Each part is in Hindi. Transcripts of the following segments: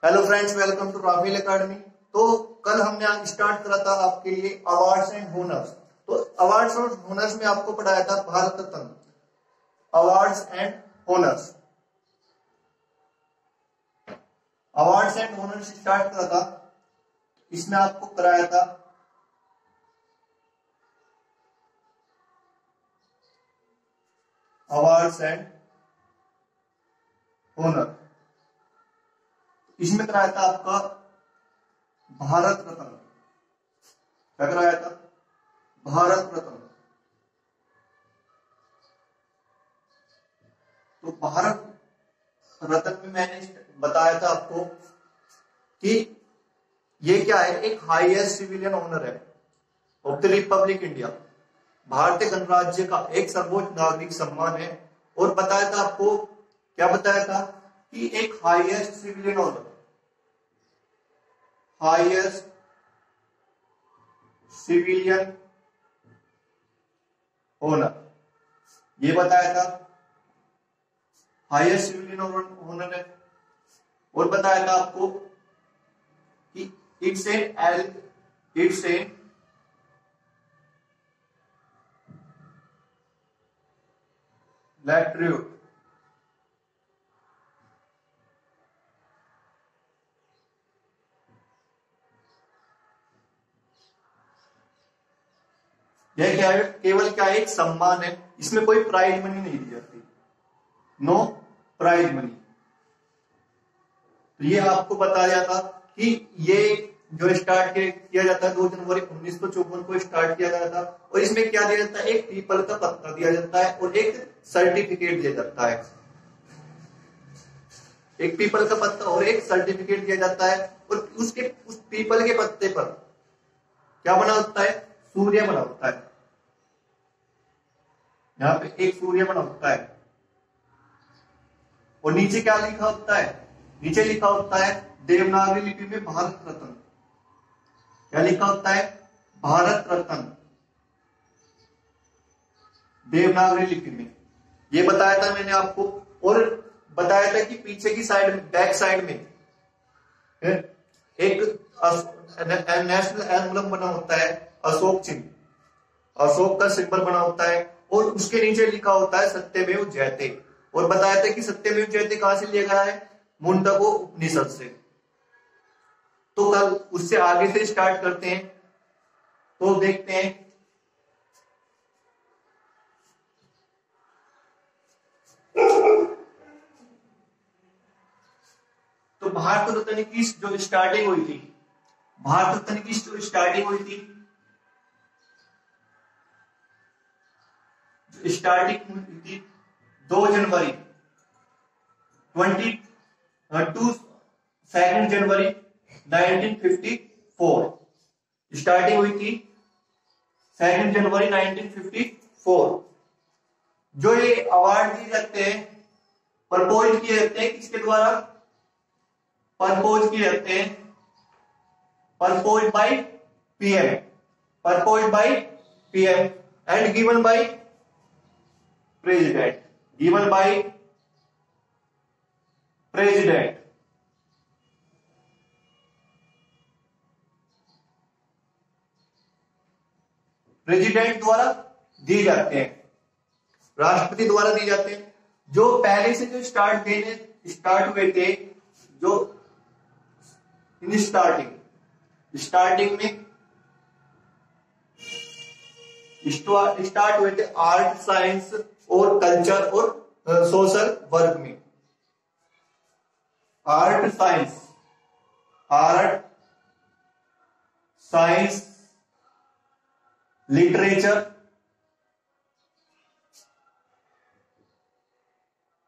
Hello friends, welcome to Rafale academy. तो कल हमने स्टार्ट करा था आपके लिए अवार्ड्स एंड होनर्स। तो अवार्ड्स और होनर्स में आपको पढ़ाया था Bharat Ratna, awards and honours. Awards and honours start करा था, इसमें आपको कराया था अवार्ड्स एंड होनर। इसमें कराया था आपका भारत रत्न। क्या कराया था? भारत रत्न। तो भारत रत्न में मैंने बताया था आपको कि ये क्या है, एक हाईएस्ट सिविलियन ऑनर है ऑफ द रिपब्लिक इंडिया। भारतीय गणराज्य का एक सर्वोच्च नागरिक सम्मान है। और बताया था आपको, क्या बताया था कि एक highest civilian honour, highest civilian honour, ये बताया था हाईएस्ट सिविलियन ऑनर है। और बताया था आपको कि इट्स एन लैट्रिब्यूट, यह क्या है? केवल क्या एक सम्मान है, इसमें कोई प्राइज मनी नहीं दी जाती, नो प्राइज मनी। तो ये आपको बताया था कि ये जो स्टार्ट किया जाता है 2 जनवरी 1954 को स्टार्ट किया गया था। और इसमें क्या दिया जाता है? एक पीपल का पत्ता दिया जाता है और एक सर्टिफिकेट दिया जाता है। एक पीपल का पत्ता और एक सर्टिफिकेट दिया जाता है। और उस पीपल के पत्ते पर क्या बना होता है? सूर्य बना होता है। यहां पे एक सूर्य बना होता है। और नीचे क्या लिखा होता है? नीचे लिखा होता है देवनागरी लिपि में भारत रत्न। क्या लिखा होता है? भारत रत्न, देवनागरी लिपि में। ये बताया था मैंने आपको। और बताया था कि पीछे की साइड में, बैक साइड में एक नेशनल एम्बलम बना होता है, अशोक चिन्ह, अशोक का सिंबल बना होता है। और उसके नीचे लिखा होता है सत्यमेव जयते। और बताया था कि सत्यमेव जयते कहां से लिया गया है? मुंडको उपनिषद से। तो कल उससे आगे से स्टार्ट करते हैं। तो देखते हैं तो भारत रत्न की जो स्टार्टिंग हुई थी, भारत रत्न की जो स्टार्टिंग हुई थी, स्टार्टिंग हुई थी 2 जनवरी 2 जनवरी 1954। स्टार्टिंग हुई थी 2 जनवरी 1954। जो ये अवार्ड दिए जाते हैं, प्रपोज किए जाते हैं, किसके द्वारा? प्रपोज किए जाते हैं, propose by PM, propose by PM and given by president, given by president. President द्वारा दिए जाते हैं, राष्ट्रपति द्वारा दिए जाते हैं। जो पहले से जो स्टार्ट हुए थे, जो इन स्टार्टिंग में स्टार्ट हुए थे आर्ट, साइंस और कल्चर और सोशल वर्क में। Art, science, literature,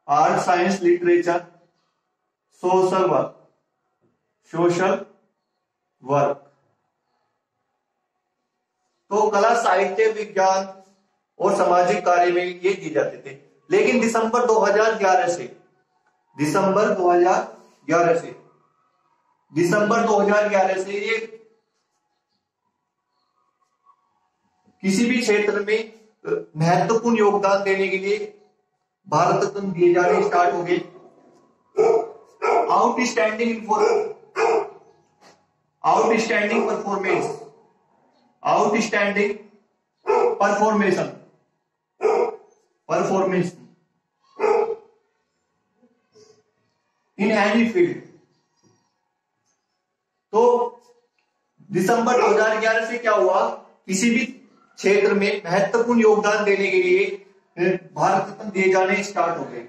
art, science, literature, social work. तो कला, साहित्य, विज्ञान और सामाजिक कार्य में ये दिए जाते थे। लेकिन दिसंबर 2011 से ये किसी भी क्षेत्र में महत्वपूर्ण योगदान देने के लिए भारत रत्न दिए जाने स्टार्ट हो गए। Outstanding performance, outstanding performance in any field. तो दिसंबर 2011 से क्या हुआ, किसी भी क्षेत्र में महत्वपूर्ण योगदान देने के लिए भारत रत्न दिए जाने स्टार्ट हो गए।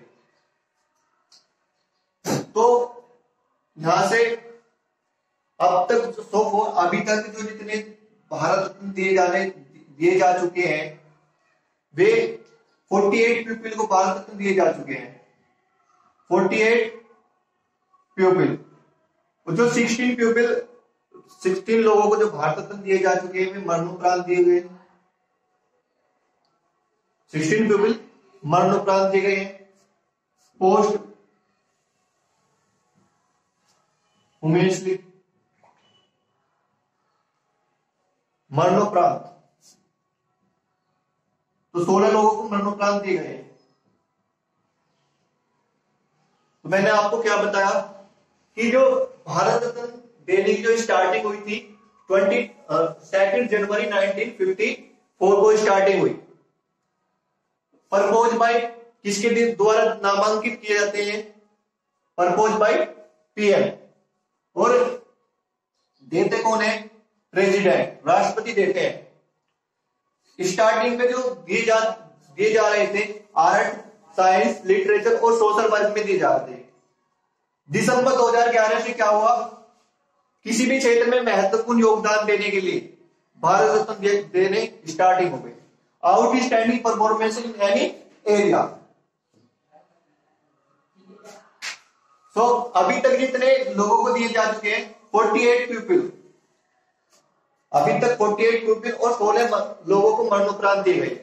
तो यहां से अब तक अभी तक जो जितने भारत रत्न दिए जा चुके हैं वे 48 पीपल को भारत रत्न दिए जा चुके हैं, 48 पीपल। जो 16 लोगों को जो भारत रत्न दिए जा चुके हैं वे मरणोपरांत दिए गए, 16 पीपल मरणोपरांत दिए गए हैं, पोस्ट हुमेशली मरणोपरांत। तो 16 लोगों को मरणोपरांत दिए गए। तो मैंने आपको क्या बताया कि जो भारत रत्न देने की जो स्टार्टिंग हुई थी 22 जनवरी 1954 को स्टार्टिंग हुई। परपोज बाय किसके द्वारा नामांकित किए जाते हैं, परपोज बाय पीएम। और देते कौन है, प्रेसिडेंट, राष्ट्रपति देते हैं। स्टार्टिंग में जो दिए जा रहे थे आर्ट, साइंस, लिटरेचर और सोशल वर्क में दिए जा रहे थे। दिसंबर 2011 से क्या हुआ, किसी भी क्षेत्र में महत्वपूर्ण योगदान देने के लिए भारत रत्न देने स्टार्टिंग हो गई। Outstanding performance in any area. So अभी तक जितने लोगों को दिए जा चुके हैं 48 पीपल, अभी तक 48 पीपल और 16 लोगों को मरणोपरांत दिए गए।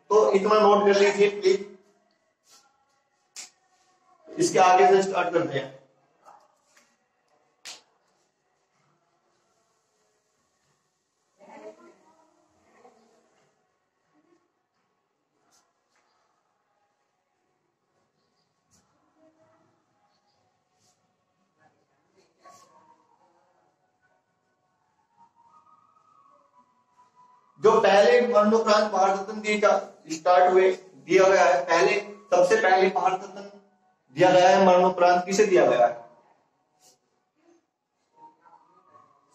तो इतना नोट कर लीजिए प्लीज। इसके आगे से स्टार्ट करते हैं। जो पहले मरणोपरांत भारत रत्न दिया गया है, सबसे पहले भारत रत्न दिया गया है मरणोपरांत किसे दिया गया है,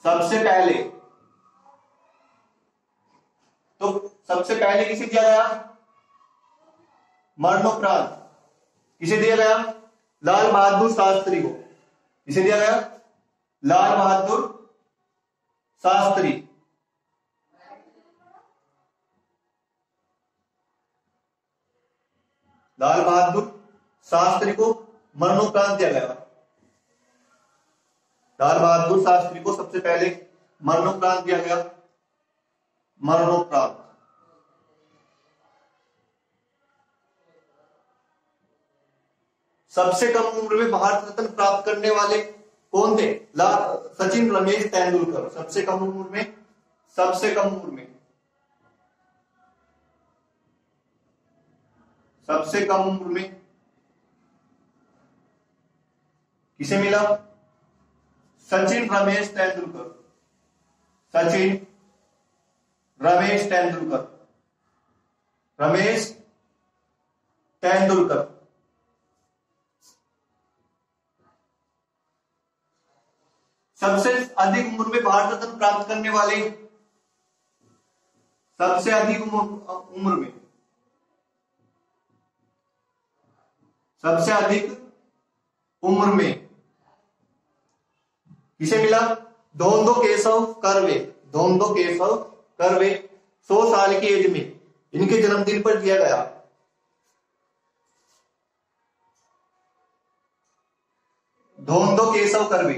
सबसे पहले किसे दिया गया मरणोपरांत, किसे दिया गया, लाल बहादुर शास्त्री को। किसे दिया गया, लाल बहादुर शास्त्री। लाल बहादुर शास्त्री को मरणोपरांत दिया गया। लाल बहादुर शास्त्री को सबसे पहले मरणोपरांत दिया गया। मरणोपरांत सबसे कम उम्र में भारत रत्न प्राप्त करने वाले कौन थे, सचिन रमेश तेंदुलकर। सबसे कम उम्र में किसे मिला, सचिन रमेश तेंदुलकर। रमेश तेंदुलकर। सबसे अधिक उम्र में भारत रत्न प्राप्त करने वाले, सबसे अधिक उम्र में किसे मिला, धोंदो केशव कर्वे। 100 साल की एज में इनके जन्मदिन पर दिया गया। धोंदो केशव कर्वे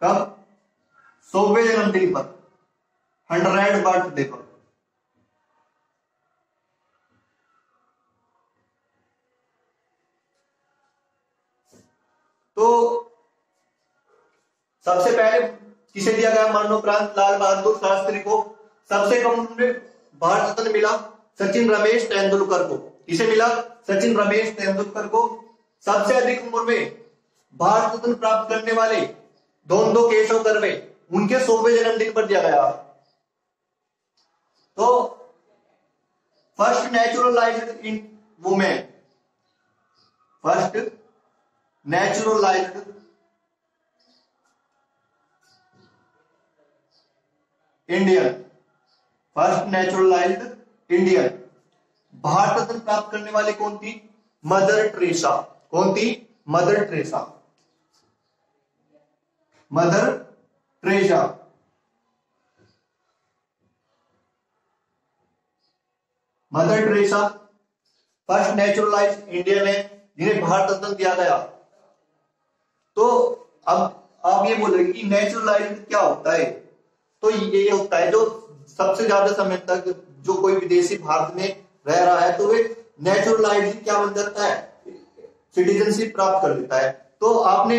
कब, 100वें जन्मदिन पर, 100th बर्थडे पर। तो सबसे पहले किसे दिया गया मरणोपरांत, लाल बहादुर शास्त्री को। सबसे कम उम्र में भारत रत्न मिला सचिन रमेश तेंदुलकर को। किसे मिला? सचिन रमेश तेंदुलकर को। सबसे अधिक उम्र में भारत रत्न प्राप्त करने वाले दो केशव कर्वे, उनके 100वें जन्मदिन पर दिया गया। तो first naturalised in women, first naturalised Indian, first naturalised Indian Bharat Ratna प्राप्त करने वाली कौन थी? Mother Teresa. कौन थी? Mother Teresa. Mother Teresa. Mother Teresa first naturalised Indian है जिन्हें भारत रत्न दिया गया। तो अब आप ये बोलोगे कि नेचुरलाइज्ड क्या होता है? तो ये होता है जो सबसे ज्यादा समय तक जो कोई विदेशी भारत में रह रहा है तो वे नेचुरलाइज्ड क्या बन जाता है? सिटीजनशिप प्राप्त कर लेता है। तो आपने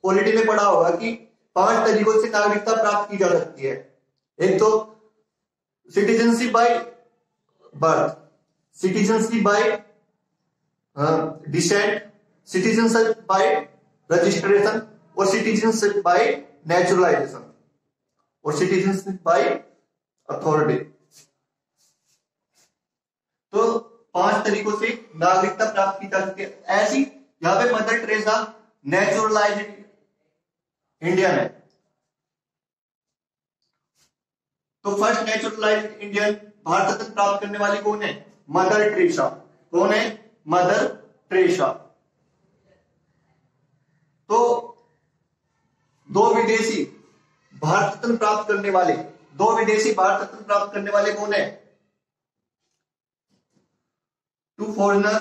पॉलिटी में पढ़ा होगा कि 5 तरीकों से नागरिकता प्राप्त की जा सकती है। एक तो citizenship by birth, citizenship by decent, citizenship by registration और सिटीजनशिप बाय नेचुरलाइजेशन और सिटीजनशिप बाय अथॉरिटी। तो 5 तरीकों से नागरिकता प्राप्त की जा सकती है। ऐसी यहां पे मदर टेरेसा नेचुरलाइज्ड इंडियन है। तो first naturalised Indian Bharat Ratna प्राप्त करने वाली कौन है? Mother Teresa. कौन है? Mother Teresa. तो दो विदेशी भारत रत्न प्राप्त करने वाले, दो विदेशी भारत रत्न प्राप्त करने वाले कौन है? 2 फॉरेनर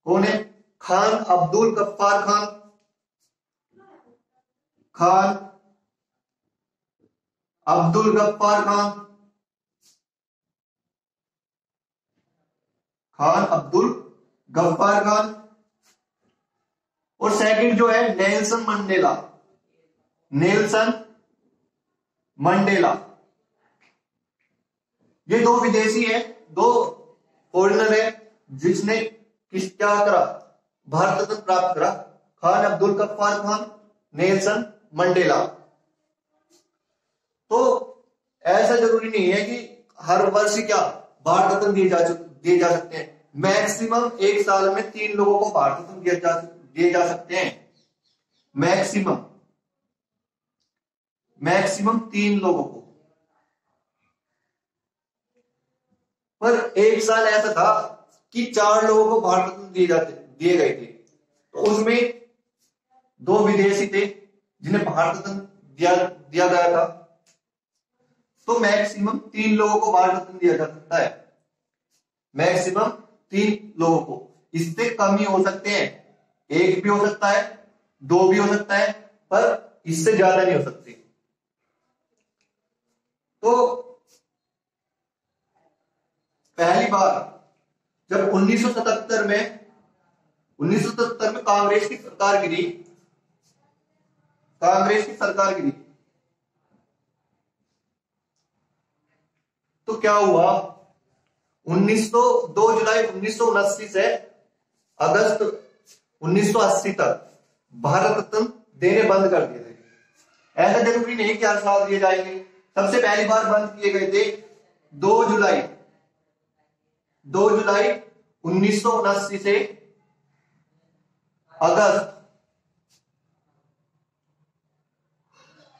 कौन है? खान अब्दुल गफ्फार खान, खान अब्दुल गफ्फार खान, खान अब्दुल गफ्फार खान और सेकंड जो है नेल्सन मंडेला, नेल्सन मंडेला। ये दो विदेशी है, दो फॉरेनर है जिसने क्या करा? भारत रत्न प्राप्त करा। Khan Abdul Ghaffar Khan, Nelson Mandela. तो ऐसा जरूरी नहीं है कि हर वर्ष क्या भारत रत्न दिए जा सकते हैं। मैक्सिमम एक साल में 3 लोगों को भारत रत्न दिए जा सकते हैं। मैक्सिमम 3 लोगों को। पर एक साल ऐसा था कि 4 लोगों को भारत रत्न दिए गए थे। तो उसमें 2 विदेशी थे जिन्हें भारत रत्न दिया गया था। तो मैक्सिमम 3 लोगों को भारत रत्न दिया जा सकता है। मैक्सिमम 3 लोगों को। इससे कम ही हो सकते हैं, 1 भी हो सकता है, 2 भी हो सकता है, पर इससे ज्यादा नहीं हो सकती। तो पहली बार जब 1977 में कांग्रेस की सरकार गिरी, तो क्या हुआ? 2 जुलाई 1979 से अगस्त 1980 तक भारत रत्न देने बंद कर दिए थे। ऐसा जरूरी नहीं कि हर साल दिए जाएंगे। सबसे पहली बार बंद किए गए थे 2 जुलाई 1979 से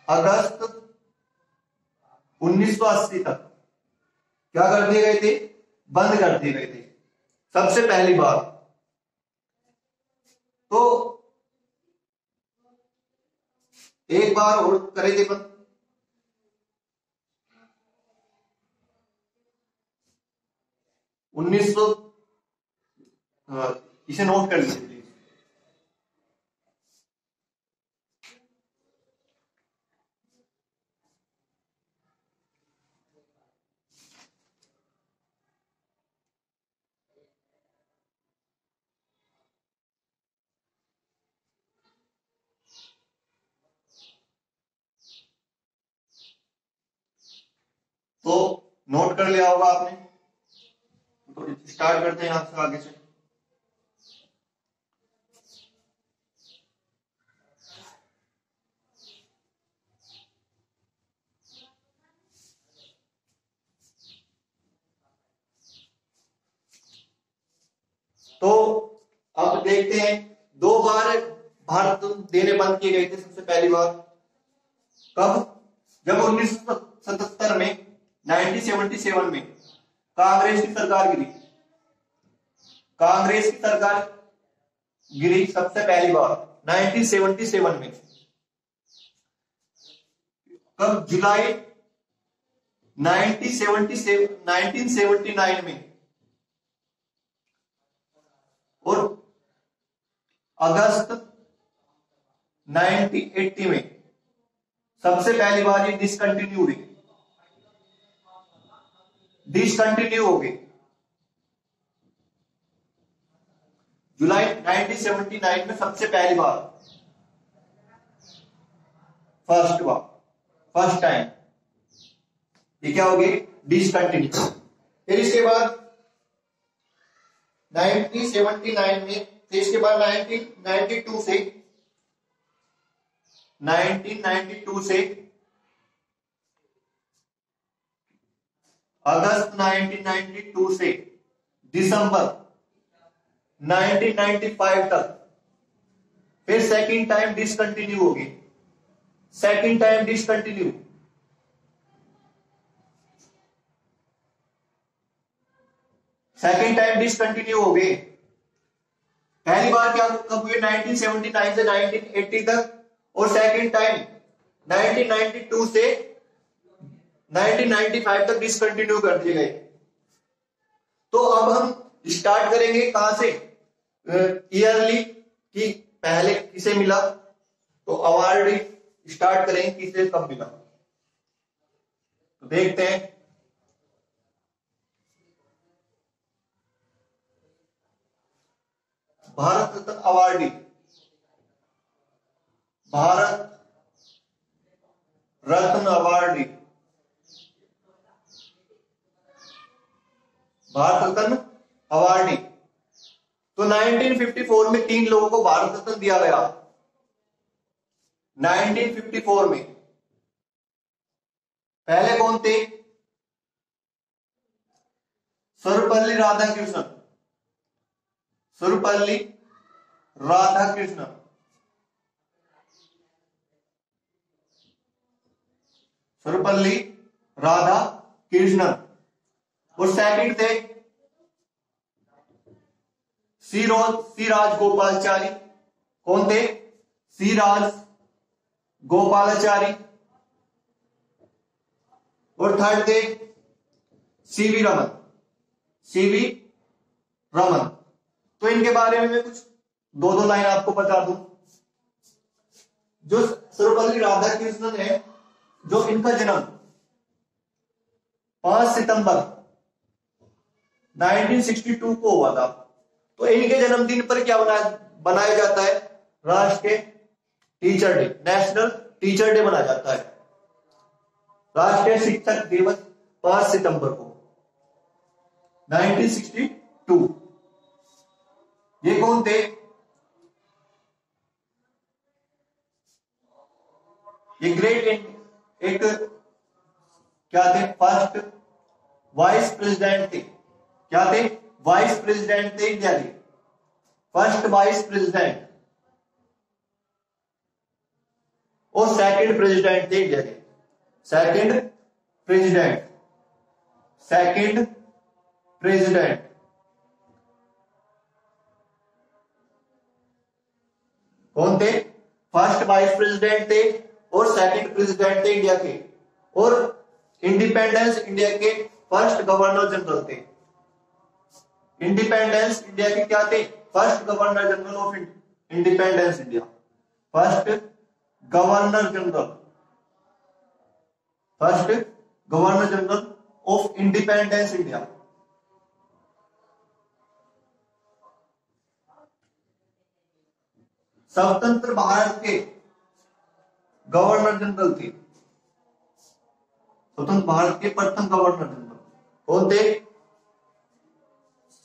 अगस्त 1980 तक क्या कर दिए गए थे? बंद कर दिए गए थे सबसे पहली बार। तो एक बार और करे थे बंद। इसे नोट कर लीजिए प्लीज। तो नोट कर लिया होगा आपने। तो स्टार्ट करते हैं यहां से आगे से। तो अब देखते हैं, 2 बार भारत देने बंद किए गए थे। सबसे पहली बार कब? जब 1977 में, 1977 में कांग्रेस की सरकार गिरी। कांग्रेस की सरकार गिरी सबसे पहली बार 1977 में। कब? जुलाई 1979 में और अगस्त 1980 में सबसे पहली बार ये डिसकंटिन्यू हुई, डिसकंटिन्यू हो गई। जुलाई 1979 में सबसे पहली बार, फर्स्ट टाइम ये क्या हो गई? डिसकंटिन्यू। फिर इसके बाद 1979 में, फिर इसके बाद 1992 से 1992 से दिसंबर 1995 तक फिर सेकंड टाइम डिसकंटिन्यू होगी। Second time discontinue, second time discontinue हो गए। पहली बार क्या कब हुई? 1979 से 1980 तक, और सेकंड टाइम 1992 से 1995 तक डिसकंटिन्यू कर दिए गए। तो अब हम स्टार्ट करेंगे कहां से? ईयरली कि पहले किसे मिला, तो अवार्ड स्टार्ट करेंगे किसे कब मिला। तो देखते हैं। Bharat Ratna awardee, Bharat Ratna awardee, Bharat Ratna awardee. तो 1954 में 3 लोगों को भारत रत्न दिया गया। 1954 में पहले कौन थे? सर्वपल्ली राधाकृष्णन, सर्वपल्ली राधाकृष्णन, सर्वपल्ली राधाकृष्णन। और सेकंड थे सी राज गोपालाचारी। कौन थे? सी राज गोपालाचारी। और थर्ड थे सीवी रमन, सीवी रमन। तो इनके बारे में मैं कुछ 2-2 लाइन आपको बता दूं। जो सर्वपल्ली राधाकृष्णन है, जो इनका जन्म 5 सितंबर 1962 को हुआ था। तो इनके जन्मदिन पर क्या बनाया जाता है? राष्ट्रीय teacher day, national teacher day मनाया जाता है। राष्ट्रीय शिक्षक दिवस 5 सितंबर को 1962। ये कौन थे? ये ग्रेट एक क्या थे? फर्स्ट वाइस प्रेसिडेंट थे। क्या थे? वाइस प्रेसिडेंट थे इंडिया के, फर्स्ट वाइस प्रेसिडेंट और सेकंड प्रेसिडेंट थे इंडिया के। Second president, second president. कौन थे? फर्स्ट वाइस प्रेसिडेंट थे और सेकंड प्रेसिडेंट थे इंडिया के, और इंडिपेंडेंस इंडिया के फर्स्ट गवर्नर जनरल थे। इंडिपेंडेंस इंडिया के क्या थे? First governor general of independence India, first governor general, first governor general of independence India. स्वतंत्र भारत के गवर्नर जनरल थे। स्वतंत्र भारत के प्रथम गवर्नर जनरल कौन थे?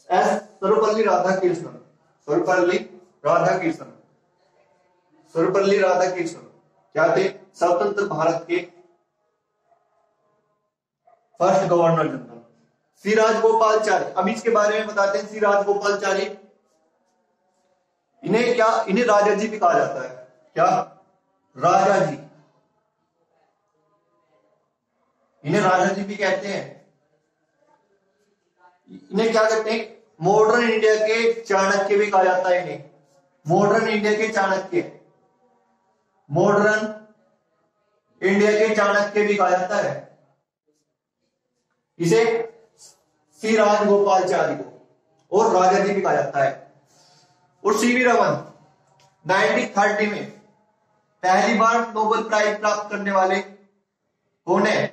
एस सर्वपल्ली राधाकृष्णन। सर्वपल्ली राधाकृष्णन, सर्वपल्ली राधाकृष्णन क्या थे? स्वतंत्र भारत के फर्स्ट गवर्नर जनरल। सी राजगोपालचारी, अब इसके बारे में बताते हैं। सी राजगोपालचारी, इन्हें राजा जी भी कहा जाता है। क्या? राजा जी, इन्हें राजा जी भी कहते हैं। इन्हें क्या कहते हैं? मॉडर्न इंडिया के चाणक्य भी कहा जाता है इन्हें। मॉडर्न इंडिया के चाणक्य, मॉडर्न इंडिया के चाणक्य भी कहा जाता है इसे, सी राजगोपालचारी को, और राजा जी भी कहा जाता है। और सीवी रमन 1930 में पहली बार नोबेल प्राइज प्राप्त करने वाले कौन है?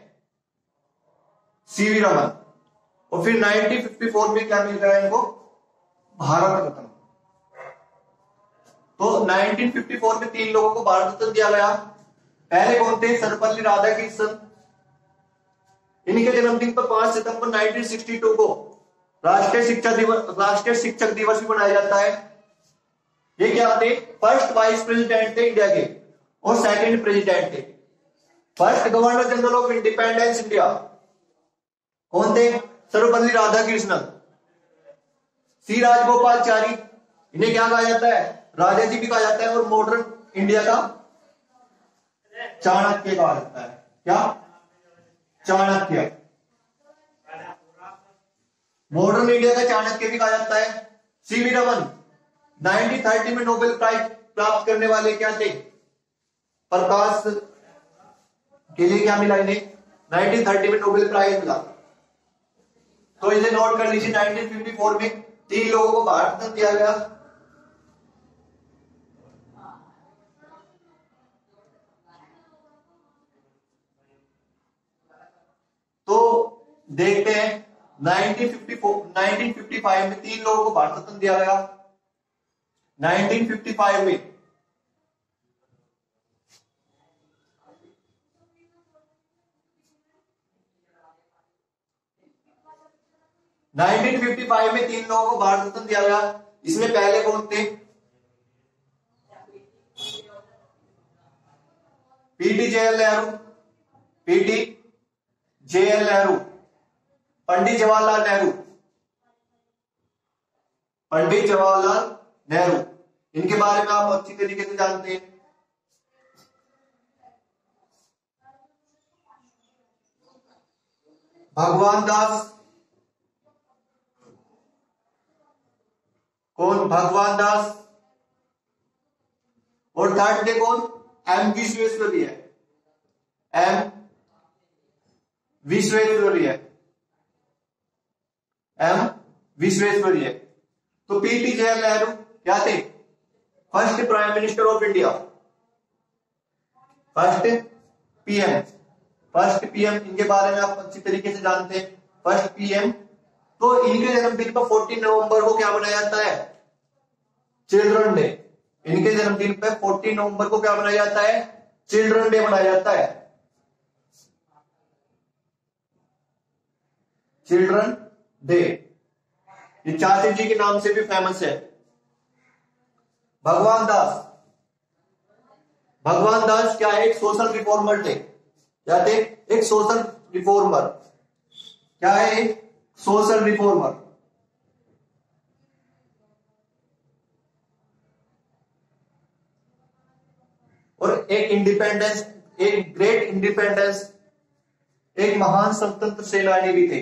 सीवी रमन। और फिर 1954 में क्या मिल गया इनको? भारत रत्न। तो 1954 में 3 लोगों को भारत रत्न दिया गया। पहले कौन थे? सर्वपल्ली राधाकृष्णन। इनके जन्मदिन पर 5 सितंबर 1962 को राष्ट्रीय शिक्षक दिवस भी मनाया जाता है। ये क्या थे? फर्स्ट वाइस प्रेसिडेंट थे इंडिया के और सेकंड प्रेसिडेंट थे। First governor general of independence India कौन थे? सर्वपल्ली राधाकृष्णन। सी राजगोपालचारी, इन्हें क्या कहा जाता है? राजा जी भी कहा जाता है। और मॉडर्न इंडिया का चाणक्य कहा जाता है। क्या? चाणक्य, मॉडर्न इंडिया का चाणक्य भी कहा जाता है। सीवी रमन 1930 में नोबेल प्राइज प्राप्त करने वाले क्या थे? प्रकाश के लिए क्या मिला इन्हें? 1930 में नोबेल प्राइज मिला। तो इसे नोट कर लीजिए। 1954 में 3 लोगों को भारत रत्न दिया गया। तो देखते हैं 1955 में 3 लोगों को भारत रत्न दिया गया। 1955 में 1955 में 3 लोगों को भारत रत्न दिया गया। इसमें पहले कौन थे? PT JL Nehru, PT JL Nehru, Pandit Jawaharlal Nehru, Pandit Jawaharlal Nehru. इनके बारे में आप अच्छी तरीके से जानते हैं। भगवान दास, कौन? भगवान दास। और थर्ड थे कौन? M Visvesvaraya, M Visvesvaraya, M Visvesvaraya. तो पीटी जवाहरलाल नेहरू क्या थे? First prime minister of India, first PM, first PM. इनके बारे में आप अच्छी तरीके से जानते हैं, फर्स्ट पीएम। तो इनके जन्मदिन पर 14 नवंबर को क्या मनाया जाता है? Children day. इनके जन्मदिन पर 14 नवंबर को क्या मनाया जाता है? चिल्ड्रन डे मनाया जाता है, चिल्ड्रन डे। ये चाचा जी के नाम से भी फेमस है। भगवान दास, भगवान दास क्या है? एक सोशल रिफॉर्मर थे। क्या थे? एक सोशल रिफॉर्मर। क्या है? एक सोशल रिफॉर्मर। और एक इंडिपेंडेंस, एक ग्रेट इंडिपेंडेंस, एक महान स्वतंत्र सेनानी भी थे,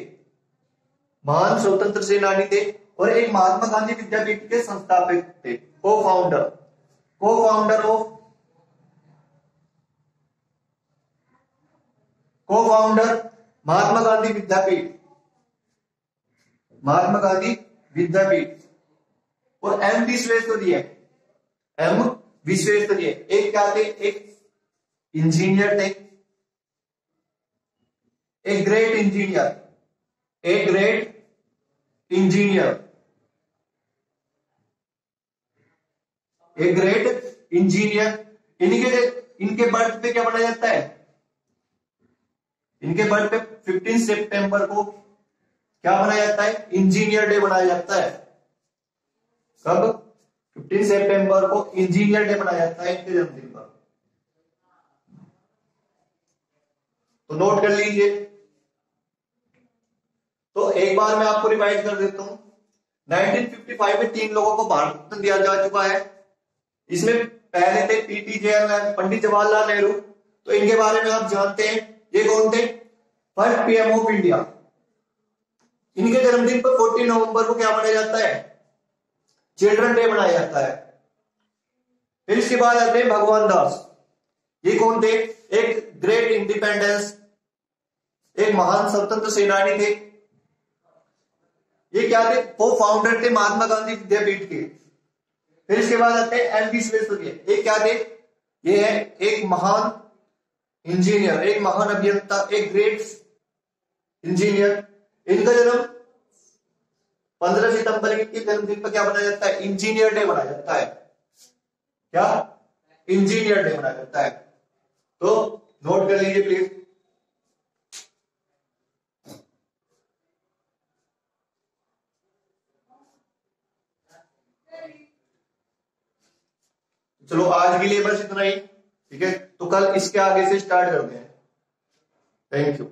महान स्वतंत्र सेनानी थे। और एक महात्मा गांधी विद्यापीठ के संस्थापक थे, को फाउंडर, को फाउंडर ऑफ, को फाउंडर महात्मा गांधी विद्यापीठ, महात्मा गांधी विद्यापीठ। और एम विश्वेश्वरैया, एम विश्वेश्वरैया एक क्या थे? एक इंजीनियर थे, एक ग्रेट इंजीनियर, एक ग्रेट इंजीनियर, एक ग्रेट इंजीनियर। इनके बर्थ पे क्या मनाया जाता है? इनके बर्थ पे 15 सितंबर को क्या मनाया जाता है? इंजीनियर डे मनाया जाता है। कब? 15 सितंबर को इंजीनियर डे मनाया जाता है इनके जन्मदिन पर। तो नोट कर लीजिए। तो एक बार मैं आपको रिवाइज कर देता हूं। 1955 में 3 लोगों को भारत रत्न दिया जा चुका है। इसमें पहले थे पंडित जवाहरलाल नेहरू। तो इनके बारे में आप जानते हैं, ये कौन थे? First PM of India. इनके जन्मदिन पर 14 नवंबर को क्या मनाया जाता है? चिल्ड्रन डे मनाया जाता है। फिर इसके बाद आते हैं भगवान दास। ये कौन थे? एक ग्रेट इंडिपेंडेंस, एक महान स्वतंत्र सेनानी थे। ये क्या थे? वो फाउंडर थे महात्मा गांधी विद्यापीठ के। फिर इसके बाद आते हैं एम विश्वेश्वरैया। ये क्या थे? ये है एक महान इंजीनियर, एक महान अभियंता, एक ग्रेट इंजीनियर। इनका जन्म 15 सितंबर के जन्मदिन पर क्या मनाया जाता है? इंजीनियर डे मनाया जाता है। क्या? इंजीनियर डे मनाया जाता है। तो नोट कर लीजिए प्लीज। चलो आज के लिए बस इतना ही, ठीक है। तो कल इसके आगे से स्टार्ट करते हैं। Thank you.